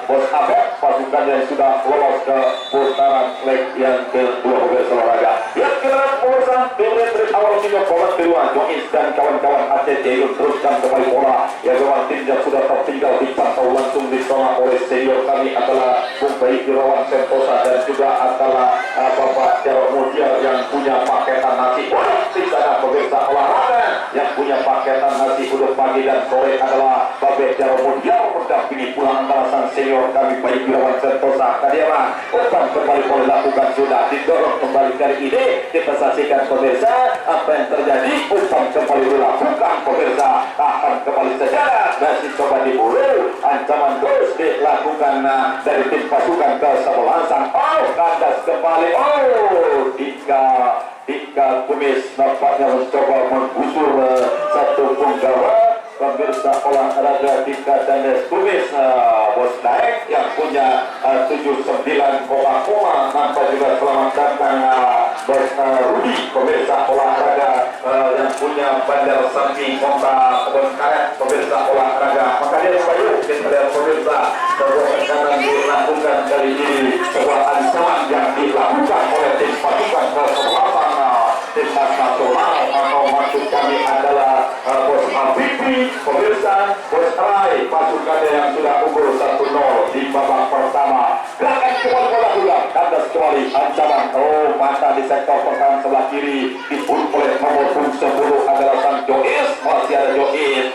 Bos Abed, pasukan yang sudah lolos ke putaran leg yang kedua pemirsa olahraga. Yang kedua pemirsa, dari awal juga Komat kedua, Jois dan kawan-kawan ACC teruskan kembali bola. Yang memang tim yang sudah tertinggal dipantau langsung ditolak oleh senior kami adalah Bung Bayi Irawan Sentosa dan juga adalah Bapak Jarod Mudial yang punya paketan nasi. Di sana pemirsa olahraga yang punya paketan nasi uduk pagi dan sore adalah Bapak Jarod Mudial mendampingi pula antara sang senior kami Bayi Irawan Sentosa. Kadiaman umpan kembali boleh lakukan sudah didorong kembali kali ini. Kita saksikan pemirsa apa yang terjadi. Umpan kembali dilakukan pemirsa, akan kembali sejarah masih coba diburu. Ancaman terus dilakukan dari tim pasukan kesebelasan. Kandas kembali. Dika Kumis nampaknya mencoba menggusur satu punggawa pemirsa olahraga Dika dan Kumis. Bos naik yang punya 79 koma nampak juga selamat datang Bos Rudi pemirsa olahraga yang punya bandar samping kota kebun karet pemirsa olahraga. Makanya Bayu kita lihat pemirsa sebuah tekanan dilakukan kali ini, sebuah ancaman yang dilakukan oleh tim pasukan kesebelasan timnas nasional atau maksud kami adalah Bos Habibie pemirsa, Bos Rai pasukannya yang sudah unggul 1-0 di babak pertama. Gerakan kembali bola ulang, kandas kembali ancaman. Mata di sektor pertahanan sebelah kiri diburu oleh nomor 10 adalah sang Jois. Masih ada Jois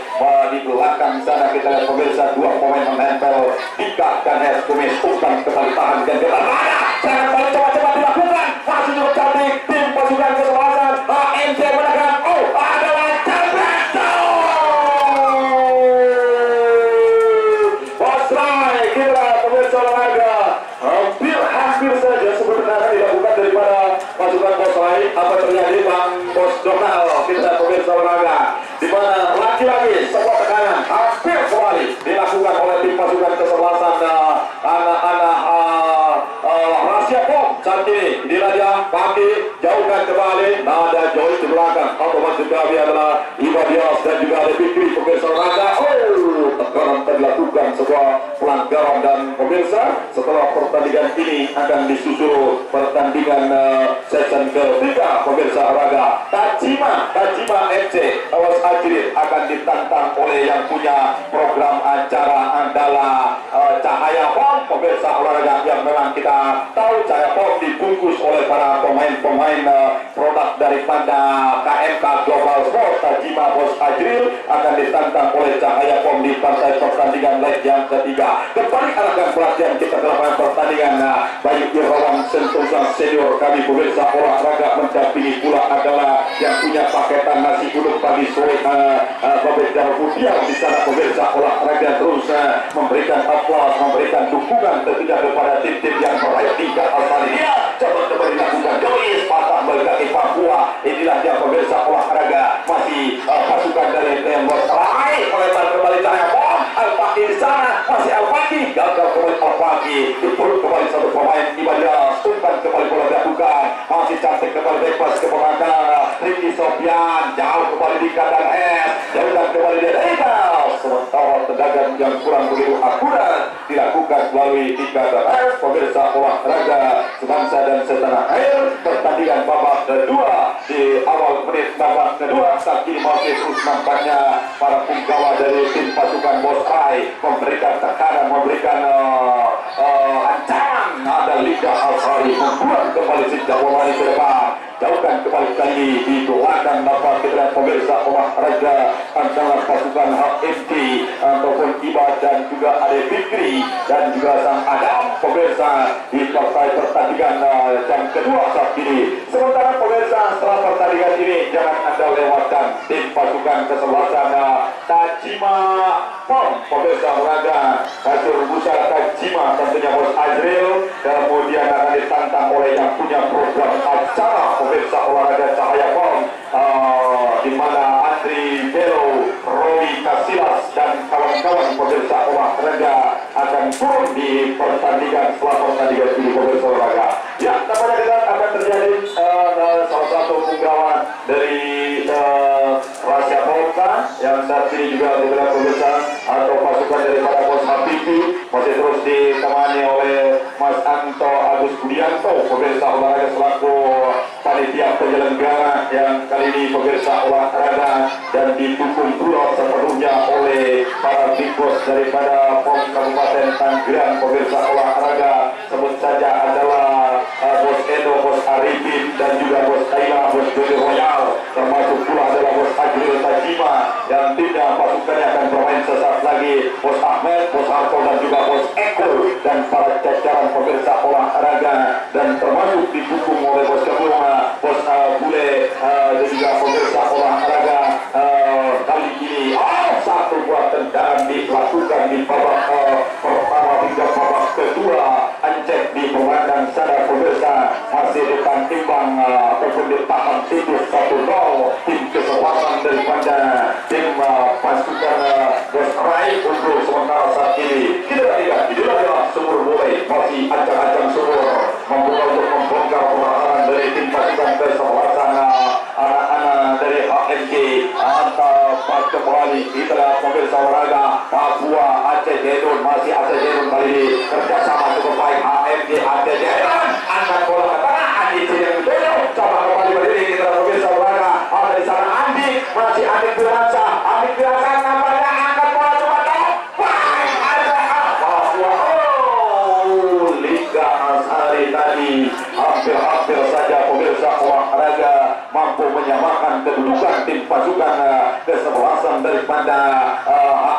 di belakang sana. Kita lihat pemirsa dua pemain menempel Dika dan Kumis. Umpan kembali tahan dan kita mana jangan balik coba-coba dilakukan. Masih cukup cantik tim pasukan kesebelasan HMC menekan. Adalah tabrak. Bos Rai kita pemirsa olahraga hampir saja sebenarnya dilakukan daripada pasukan Bos Rai. Apa terjadi Bang Bos Donald? Kita pemirsa olahraga di mana lagi-lagi sebuah tekanan hampir kembali dilakukan oleh tim pasukan kesebelasan anak-anak Rahasia Pom saat ini. Inilah dia Pagi jauhkan kembali. Ada Joy di belakang. Otomatis kami adalah Ibadias dan juga ada Fikri pemirsa olahraga. Tekanan dilakukan sebuah pelanggaran dan pemirsa setelah pertandingan ini akan disusul pertandingan season ketiga pemirsa olahraga. Tajima FC Awas Ajrit akan ditantang oleh yang punya program acara andalah Cahaya Pom pemirsa olahraga yang memang kita tahu Cahaya Pom dibungkus oleh para pemain produk daripada KMK Global Sport. Tajima Bos Ajril akan ditantang oleh Cahaya Pom di partai pertandingan leg yang ketiga. Kembali arahkan perhatian kita ke lapangan pertandingan. Bayu Irawan Sentosa senior kami pemirsa olahraga mendampingi pula adalah yang punya paketan nasi uduk pagi sore Bapak Jarod Mudial di sana pemirsa olahraga terus memberikan aplaus, memberikan dukungan tentunya kepada tim-tim yang meraih tingkat Australia. Coba dilakukan Jois patah mendaki Papua. Inilah dia pemirsa olahraga masih pasukan dari Tembok Rai melebar kembali Cahaya Pom. Al-Paki di sana masih Al-Paki gagal kembali Al-Paki diperut kembali satu pemain Ibadias. Umpan kembali bola dilakukan masih cantik kembali bebas ke belakang Ricky Sofian jauh kembali di kandang jauhkan kembali dia sementara tendangan yang kurang begitu akurat dilakukan melalui di kandang pemirsa olahraga sebangsa dan setanah air. Pertandingan babak kedua di awal menit babak kedua saat ini masih terus nampaknya para punggawa dari tim pasukan Bos Rai memberikan tekanan, memberikan ancaman. Ada Liga Al-Sari membuat kembali sejak bola ke depan. Jauhkan kembali kali di belakang dapat kita lihat pemirsa olahraga antara pasukan HMT ataupun Iba dan juga Ade Fikri dan juga sang Adam pemirsa di partai pertandingan jam kedua saat ini. Sementara pemirsa setelah pertandingan ini jangan anda lewatkan tim pasukan kesebelasan Tajima Pom pemirsa olahraga hasil busar Tajima tentunya Bos Azril kemudian akan ditantang oleh yang punya program acara pemirsa olahraga Cahaya Pom di mana Andri Belo, Roy Kasilas dan kawan-kawan pemirsa olahraga akan turun di pertandingan setelah pertandingan ini pemirsa olahraga. Ya, nampaknya kita akan terjadi salah satu punggawa dari Rahasia Polka yang saat ini juga beberapa pemirsa atau pasukan daripada Bos Habibi masih terus ditemani oleh Mas Anto Agus Budianto, pemirsa olahraga selaku panitia penyelenggara yang kali ini pemirsa olahraga dan didukung pula sepenuhnya oleh para big boss daripada POM Kabupaten Tanggerang. Pemirsa olahraga sebut saja adalah Bos Edo, Bos Arifin, dan juga Bos Kaila, Bos Jody Royal, termasuk pula adalah Bos Ajrul Tajima yang tidak pasukannya akan bermain sesaat lagi, Bos Ahmed, Bos Harto, dan juga Bos Eko dan para jajaran pemirsa olahraga, dan termasuk didukung oleh Bos Kebunga, Bos Bule, dan juga pemirsa olahraga. Kali ini satu buah tendangan dilakukan di babak pertama hingga babak kedua. Ancek di pemandang sana pemirsa masih depan timbang ataupun ditahan tidur 1-0 tim kesempatan daripada tim pasukan Bos Rai untuk sementara saat ini. Kita lihat inilah sumur mulai masih ancang-ancang sumur membuka untuk membongkar pertahanan dari tim pasukan kesempatan anak-anak dari HMG antar kembali. Kita lihat pemirsa olahraga Papua Aceh Jedun, masih Aceh Jedun kali ini kerjasama cukup baik HMG Aceh Jedun angkat bola ke tengah. Andi yang betul coba kembali berdiri. Kita lihat pemirsa olahraga ada di sana Andi, masih Andi Firmansyah, Andi Firmansyah nampaknya angkat bola coba baik ada Papua. Liga Asari tadi hampir saja pemirsa olahraga mampu menyamakan kedudukan tim pasukan kesebelasan daripada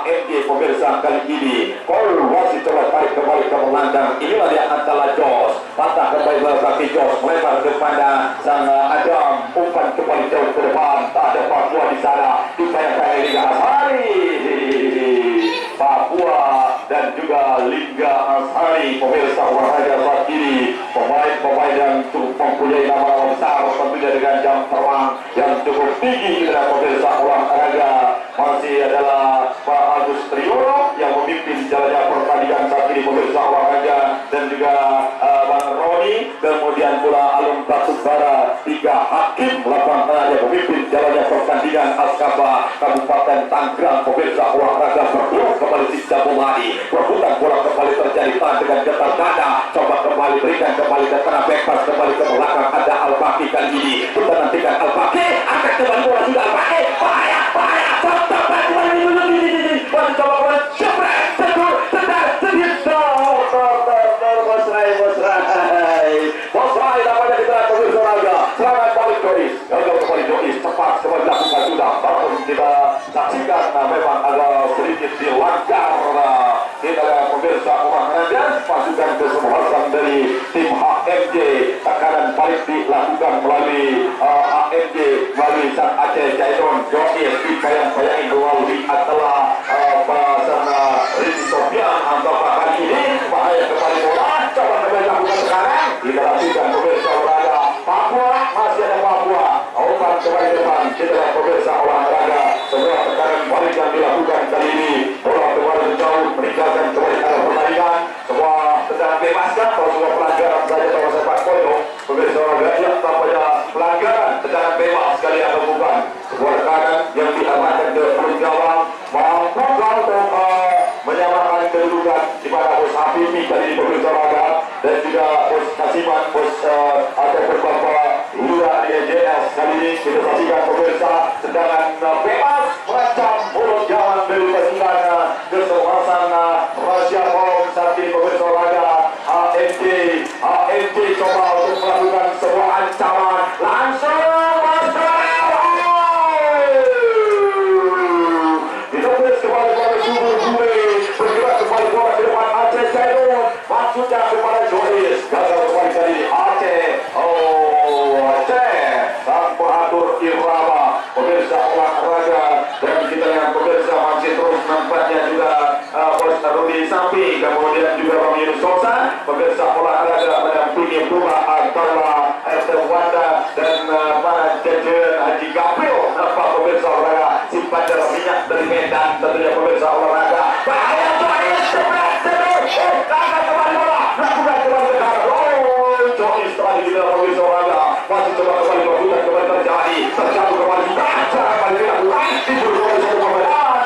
HMG pemirsa kali ini. Gol masih coba tarik kembali ke belakang. Inilah dia antara Jos, patah kembali ke kaki Jos, melebar kepada sang Adam, umpan kembali jauh ke depan. Tak ada Papua di sana, dibayangkan Liga Asari Papua dan juga Liga Asari pemirsa olahraga saat ini. Pemain-pemain yang cukup mempunyai nama besar tentunya dengan jam terbang yang cukup tinggi dari pemirsa olahraga. Masih adalah Pak Agus Triyono yang memimpin jalannya pertandingan saat ini pemirsa olahraga, dan juga Bang Roni, kemudian pula Alun Batubara, 3 hakim lapangan yang memimpin jalannya pertandingan Askaba Kabupaten Tanggerang. Pemirsa olahraga berbuat kembali si Jabulani, perbutan bola kembali terjadi tahan dengan getar dada, coba kembali berikan kembali ke tengah, bebas kembali ke belakang. Ada Al-Baki kali ini, kita nantikan Al-Baki, angkat kembali bola juga Al-Baki, bahaya, tetap kembali masih coba kembali, jebret, tegur, tendang, sedih, Bos Rai namanya kita pemirsa olahraga. Serangan balik Jois, gagal kembali Jois, cepat kembali dilakukan sudah, baru kita saksikan memang agak sedikit dilanggar. Kita lihat pemirsa olahraga pasukan kesebelasan dari tim HMG, tekanan balik dilakukan melalui HMG melalui sang Aceh Jaidon Jois. Bayangin melalui adalah sana Rizky Sofian atau kali ini bahaya kembali bola, coba kembali lakukan sekarang. Kita lakukan pemirsa olahraga Papua, masih ada Papua, umpan kembali depan. Kita lihat pemirsa olahraga sebuah tekanan balik yang dilakukan kali ini, bola kembali jauh meninggalkan kembali arah pertandingan. Sebuah tendangan bebas atau sebuah pelanggaran saja kalau sepak bola pemirsa olahraga yang tampaknya pelanggaran tendangan bebas sekali atau bukan. Sebuah tekanan yang diamankan ke peluit gawang, mampu untuk menyamakan kedudukan di mana Bos Habibi tadi di pemirsa olahraga, dan juga Bos Kasiman, Bos ataupun Bapak Lura di EJS. Kali ini kita saksikan pemirsa tendangan bebas merancang mulut gawang dari pasukan kesebelasan Raja Pom saat ini pemirsa olahraga HMG coba untuk melakukan sebuah ancaman langsung maksudnya kepada Jois, gagal kembali kali ini Aceh. Aceh sang pengatur irama pemirsa olahraga, dan kita lihat pemirsa masih terus nampaknya juga Bos Rudi Sampi, kemudian juga Bang Yunus Sosa, pemirsa olahraga mendampingi pula antara RT Wanda dan para jajaran Haji Gapil. Nampak pemirsa olahraga simpan dalam minyak dari Medan, tentunya pemirsa olahraga bahaya Jois, gagal kembali bola, lakukan kembali sekarang. Jois tadi di dalam pemirsa olahraga masih coba kembali berputar kembali terjadi, terjatuh kembali, baca kembali dilakukan, diburu kembali satu pemain.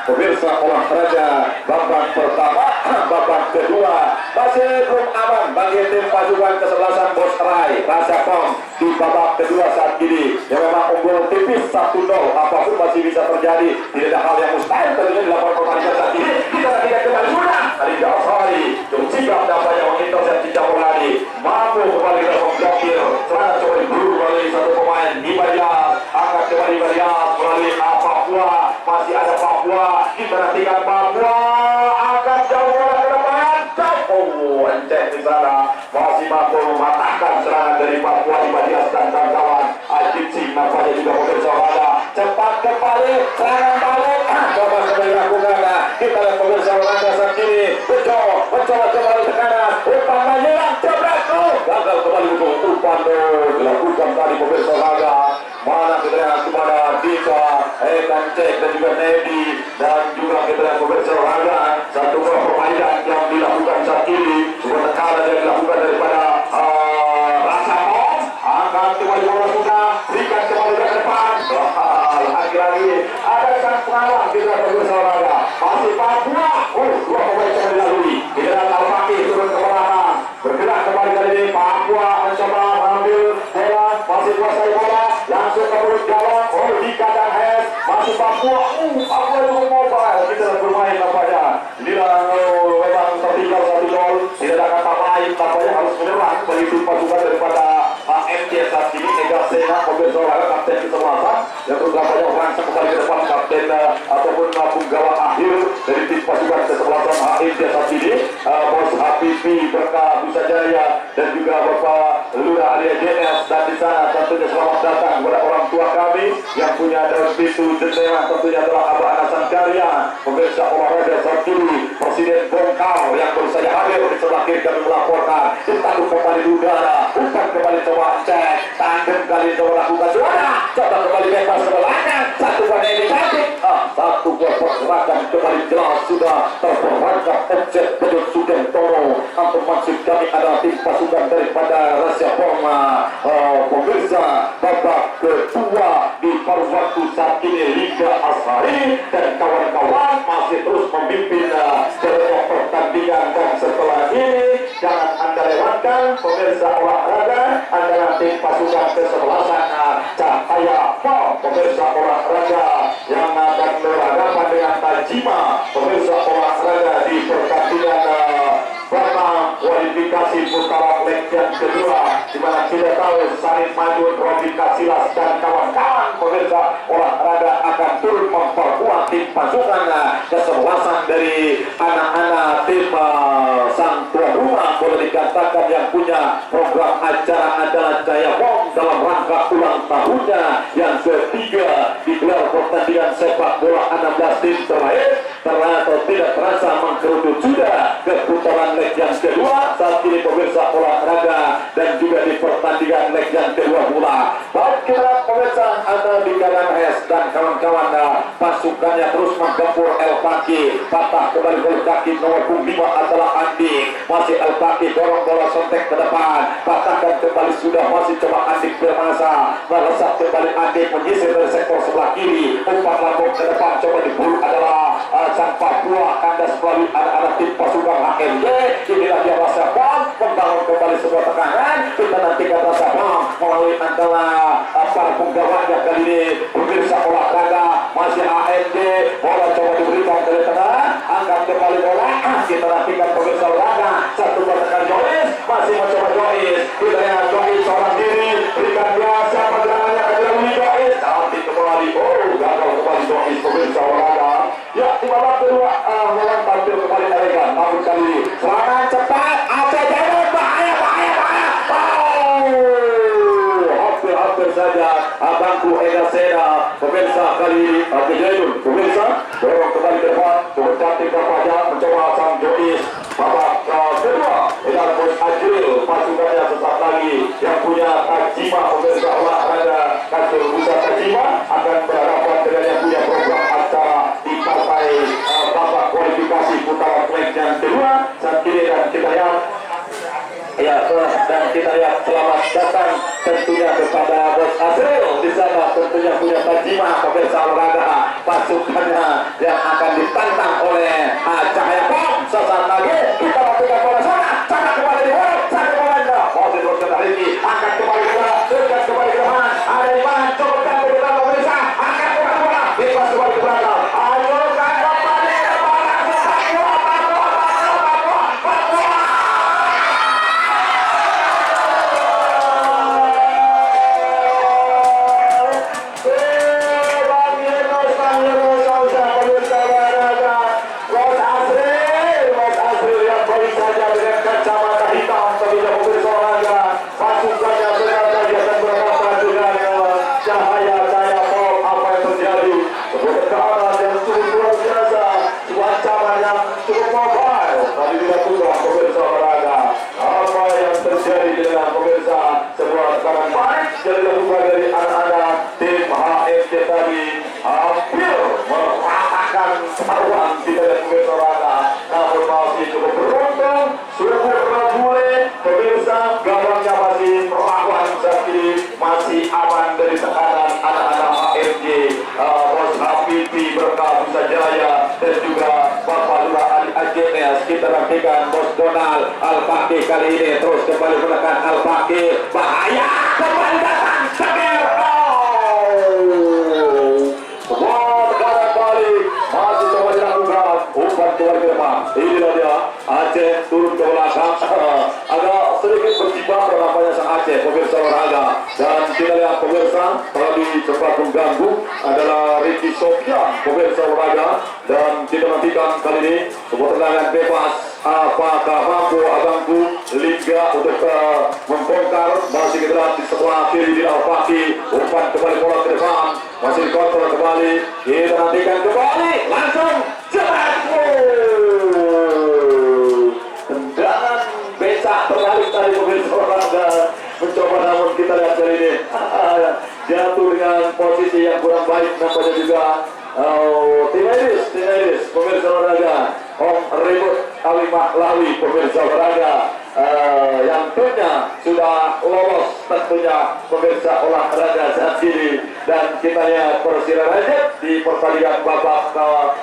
pemirsa olahraga babak pertama. Babak kedua masih belum aman bagi tim pasukan kesebelasan Bos Rai Rasa Pom di babak kedua saat ini yang memang unggul tipis 1-0. Apapun masih bisa terjadi, tidak ada hal yang mustahil terjadi dalam pertandingan saat ini. Kita tidak kembali sudah dari Jafari Jumcikap dapat yang menginterseksi Capolani, mampu kembali ke memblokir serangan coba diburu melalui satu pemain di Barias, angkat kembali Barias melalui Papua, masih ada Papua, kita nantikan Papua angkat jauh bola ke depan, jauh enceh di sana, masih mampu mematahkan serangan dari Papua di Barias dan kawan-kawan. Ajib Singh nampaknya juga pemirsa olahraga cepat kembali serangan balik, coba kembali lakukan. Kita lihat pemirsa olahraga saat ini mencoba kembali ke kanan, umpan menyerang jebret, gagal kembali untuk umpan dilakukan tadi pemirsa olahraga. Mana kita lihat kepada Dika, Ekan Cek dan juga Nedi, dan juga kita lihat pemirsa olahraga satu buah permainan yang dilakukan saat ini, sebuah tekanan yang dilakukan daripada Rasa Pom, angkat kembali bola sudah, berikan kembali ke depan, lagi-lagi ada sang pengalang kita pemirsa olahraga, masih Papua, dua pemain yang dilalui, kita lihat Al-Fakih turun ke belakang, bergerak kembali kali ini, Papua mencoba mengambil bola, masih kuasai bola, langsung ke perut gawang, Dika dan Hes, masih Papua, Papua juga mobile, kita bermain nampaknya, inilah memang tertinggal 1-0, tidak ada kata lain, nampaknya harus menyerang bagi tim pasukan daripada AMC saat ini. Ega Sena, pemirsa olahraga kapten kesebelasan yang terutama merangsang kembali ke depan, kapten ataupun punggawa akhir dari tim pasukan kesebelasan AMC saat ini, Bos Habibi Berkah Busa Jaya dan juga Bapak Lurah Alia JS, dan di sana tentunya selamat datang kepada orang tua kami yang punya daun pintu jendela, tentunya adalah Abah Anasan Karya, pemirsa olahraga saat ini, Presiden Bongkar yang baru saja hadir di sebelah kiri kami melaporkan, ditanduk kembali di udara, umpan kembali coba cek, tandem kali coba lakukan juara, coba kembali bebas ke belakang, satu buah inisiatif, satu buah pergerakan kembali jelas sudah terperangkap objek Bejo Sugentoro. Untuk maksud kami adalah tim pasukan daripada Rasa Pom, pemirsa babak kedua di paruh waktu saat ini Liga Asari dan kawan-kawan masih terus memimpin sebuah pertandingan, dan setelah ini jangan anda lewatkan pemirsa olahraga antara tim pasukan kesebelasan Cahaya Pom, pemirsa olahraga yang akan berhadapan dengan Tajima, pemirsa olahraga di pertandingan pertama kualifikasi putaran leg yang kedua, di mana kita tahu Sarip Majun, Robi Kasilas dan kawan-kawan pemirsa olahraga akan turun memperkuat tim pasukan kesebelasan dari anak-anak tim sang tuan rumah, boleh dikatakan yang punya program acara adalah Jaya Pom dalam rangka ulang tahunnya yang ketiga digelar pertandingan sepak bola 16 tim terakhir ternyata tidak terasa mengkerucut sudah ke putaran leg yang kedua saat ini pemirsa olahraga, dan juga di pertandingan leg yang kedua pula. Baik kita pemirsa, ada di kanan Hes dan kawan-kawan pasukannya terus menggempur El Paki, patah kembali bola kaki nomor 5 adalah Andi, masih El Paki dorong bola sontek ke depan, patahkan kembali sudah, masih coba Andi bermasa, melesat kembali Andi menyisir dari sektor sebelah kiri, umpan lambung ke depan, coba diburu adalah sang Papua, kandas melalui anak-anak tim pasukan HMJ. Inilah dia Rasa Pom membangun kembali sebuah tekanan, kita nantikan Rasa Pom melalui antara para penggawanya kali ini pemirsa olahraga, masih AMJ, bola coba diberikan dari tengah, angkat kembali bola, kita nantikan pemirsa olahraga, satu buah tekan Jois, masih mencoba Jois, kita lihat Jois seorang diri, berikan biasa pergerakannya ke dalam Jois, nanti kembali, gagal kembali Jois pemirsa olahraga. Ya, di babak kedua memang tampil kembali elegan, namun kali ini serangan cepat, ada jalan bahaya, hampir saja abangku Ega Sena, pemirsa kali ini Jayun, pemirsa dorong kembali ke depan, turun cantik terpajang, mencoba sang Jois, babak kedua, dan Bos Ajril, pasukannya sesaat lagi yang punya Tajima, pemirsa olahraga Kasur Busa Tajima akan berhadapan dengan yang punya program acara di partai babak kualifikasi putaran leg yang kedua saat ini, dan kita lihat dan kita lihat selamat datang tentunya kepada Bos Azril di di sana tentunya punya tajimah pemirsa olahraga pasukannya yang akan ditantang oleh Cahaya Pom. Sesaat lagi kita lakukan bola sana, sangat kembali di bola, sangat kembali mau diteruskan hari ini, angkat kembali bola, teruskan kembali ke depan, ada di mana, cobaan ke depan pemirsa, angkat kembali bola, bebas kembali ke belakang, ajukan kembali ke bola, dari anak-anak tim HFC tadi hampir meratakan taruhan di dalam pemirsa olahraga, namun masih cukup beruntung sudah boleh pemirsa gawangnya masih melawan saat ini, masih aman dari tekanan anak-anak HFC. Bos Habibi Berkah Bisa Jaya dan juga Bapak Lura Ali Ajenes. Kita nantikan Bos Donald Al-Fakih kali ini terus kembali menekan Al-Fakih, bahaya kembali datang Sakir. Sebuah balik masih coba dilakukan umpan keluar ke depan. Inilah dia Aceh turun ke belakang, agak sedikit berjibaku nampaknya sang Aceh pemirsa olahraga. Dan kita lihat pemirsa tadi sempat mengganggu adalah Ricky Sofian pemirsa olahraga, dan kita nantikan kali ini sebuah tendangan bebas. Apakah mampu abangku Liga untuk membongkar? Masih kita lihat di sebelah kiri di Al-Fakih, umpan kembali bola ke depan, masih dikontrol kembali. Kita nantikan kembali langsung cepat. Tendangan becak terbalik tadi pemirsa olahraga, mencoba namun kita lihat kali ini jatuh dengan posisi yang kurang baik nampaknya juga. Tinidis pemirsa olahraga, Om Ribut Alimah Lawi pemirsa olahraga, yang tentunya sudah lolos tentunya pemirsa olahraga saat ini. Dan kita lihat Persiraja di pertandingan babak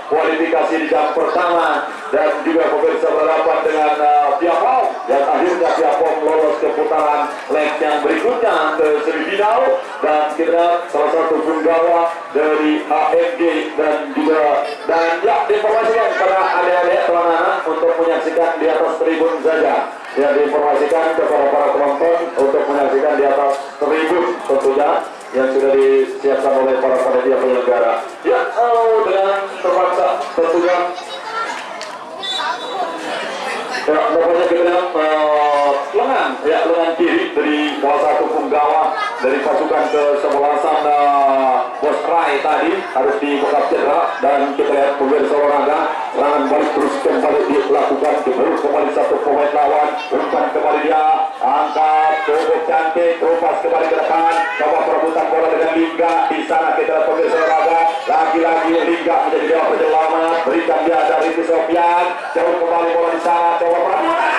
kualifikasi di jam pertama, dan juga pemirsa berhadapan dengan Tiapom yang akhirnya Tiapom lolos ke putaran leg yang berikutnya ke semifinal. Dan kita salah satu penggawa dari AFG dan juga ya diinformasikan kepada adik-adik teman-teman untuk menyaksikan di atas tribun saja. Ya, diinformasikan kepada para penonton untuk menyaksikan di atas tribun tentunya yang sudah disiapkan oleh para panitia penyelenggara. Ya, dengan terpaksa tentunya. Ya, pokoknya kita lihat lengan kiri dari salah satu penggawa dari pasukan kesebelasan Bos Rai tadi harus dibekap cedera, dan kita lihat pemirsa olahraga serangan balik terus kembali dilakukan, terus kembali satu pemain lawan, umpan kembali dia angkat cukup cantik, lepas kembali ke depan, coba perebutan bola dengan Lingga. Di sana kita lihat pemirsa olahraga lagi-lagi Lingga menjadi dewa penyelamat, berikan dia dari Sofian, jauh kembali bola di sana, coba perebutan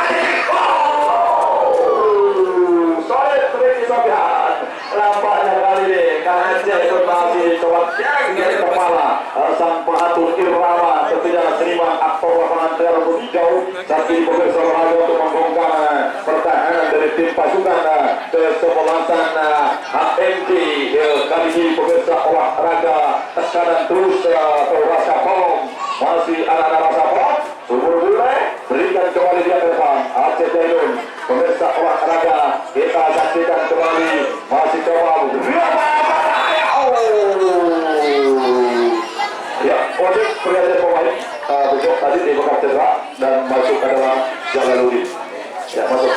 solid Ricky Sofian. Nampaknya kali ini karena dia masih coba dari kepala sang pengatur irama, tentunya seniman aktor lapangan terlalu hijau saat ini pemirsa olahraga untuk membongkar pertahanan dari tim pasukan kesebelasan HMG. Kali ini pemirsa olahraga tekanan terus ke Rasa Pom, masih anak-anak Rasa Pom sumur bule, berikan kembali dia ke depan Aceh Jailun. Pemirsa olahraga kita saksikan kembali, masih coba ya untuk perlihatkan pemain besok tadi di bekap cedera dan masuk adalah Jalaludin. Ya, masuk.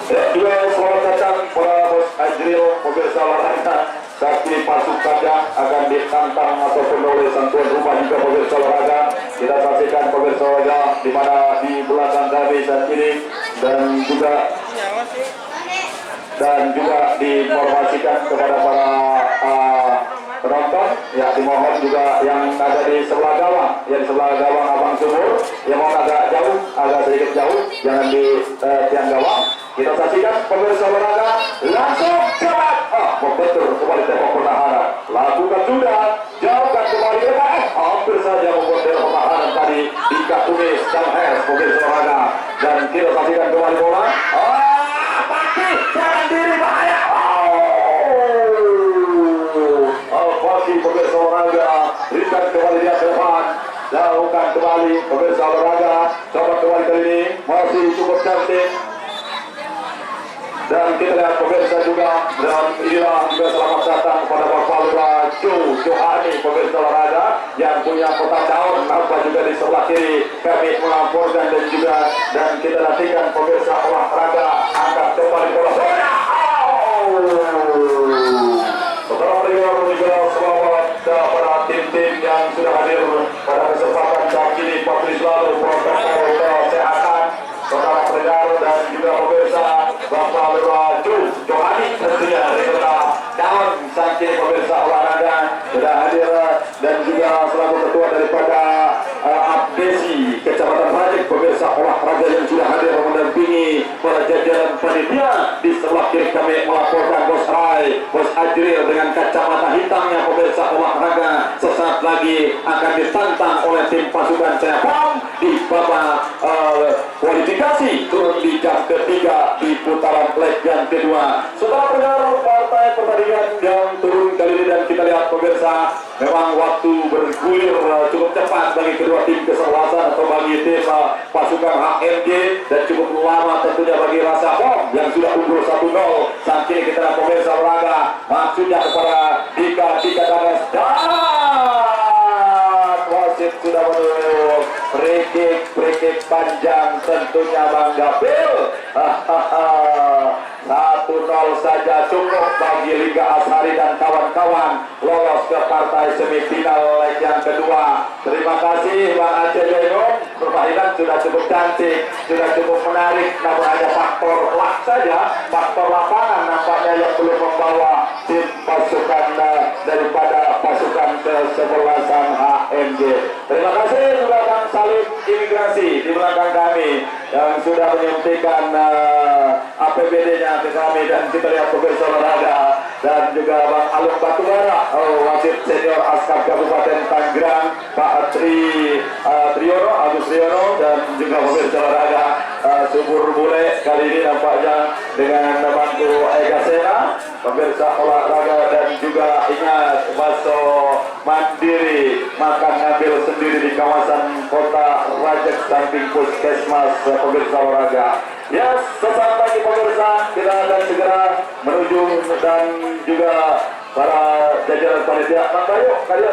Ya, juga selamat datang para Bos Ajril pemirsa olahraga. Saat ini pasukannya akan ditantang ataupun oleh sang tuan rumah juga pemirsa olahraga. Kita saksikan pemirsa olahraga di mana di belakang kami saat ini, dan juga diinformasikan kepada para penonton ya dimohon juga yang ada di sebelah gawang, yang di sebelah gawang Abang Sumur, yang mau agak jauh, agak sedikit jauh, jangan di tiang gawang. Kita saksikan pemirsa olahraga langsung cepat. Membentur kembali tembok pertahanan. Lakukan sudah, jauhkan kembali depan. Hampir saja membuat pertahanan tadi Dika Tumis dan Hes pemirsa olahraga. Dan kita saksikan kembali bola. Pasti jangan diri bahaya. Pasti pemirsa olahraga. Berikan kembali dia depan. Jauhkan kembali pemirsa olahraga. Coba kembali kali ini masih cukup cantik. Dan kita lihat pemirsa juga, dan inilah juga selamat datang kepada Bapak Lurah Johani pemirsa olahraga yang punya kotak daun. Nampak juga di sebelah kiri kami melaporkan dan kita nantikan pemirsa olahraga angkat kembali bola. Setelah berikan juga selamat kepada tim-tim yang sudah hadir pada kesempatan saat ini. Patuhi selalu protokol kesehatan saudara pendengar dan juga pemirsa. Bapak Lurah Johani tentunya dari kota Daun saat ini pemirsa olahraga sudah hadir dan juga selaku ketua daripada Abdesi Kecamatan Rajek pemirsa olahraga yang sudah hadir mendampingi para jajaran panitia. Di sebelah kiri kami melaporkan Bos Rai, Bos Ajril dengan kacamata hitamnya pemirsa olahraga sesaat lagi akan ditantang oleh tim pasukan Ceyapam di babak kualifikasi turun di jam ketiga di putaran leg yang kedua. Setelah pendengar partai pertandingan yang turun kali ini dan kita lihat pemirsa memang waktu bergulir cukup cepat bagi kedua tim kesebelasan atau bagi tim pasukan HMG dan cukup lama tentunya bagi Rasa Bom yang sudah unggul 1-0. Saat ini kita lihat pemirsa olahraga maksudnya kepada Dika Danes dan wasit sudah menunjuk free kick panjang tentunya Bang Gapil. 1-0 saja cukup bagi Liga Ashari dan kawan-kawan lolos ke partai semifinal leg yang kedua. Terima kasih Bang Aceh Zainul. Permainan sudah cukup cantik, sudah cukup menarik, namun hanya faktor luck saja, faktor lapangan nampaknya yang belum membawa tim pasukan daripada pasukan kesebelasan HMG. Terima kasih juga Kang Salim Imigrasi di belakang kami yang sudah menyuntikkan APBD-nya ke kami dan kita lihat pemirsa olahraga dan juga Bang Alung Batubara, wasit senior Askap Kabupaten Tangerang, Pak Triono, Agus Triono dan juga pemirsa olahraga Subur Bule kali ini nampaknya dengan bantu Ega Sena, pemirsa olahraga dan juga ingat bakso mandiri makan ngambil sendiri di kawasan kota Rajek samping puskesmas pemirsa olahraga. Ya, sesaat lagi pemirsa kita akan segera menuju dan juga para jajaran panitia. Maka yuk kalian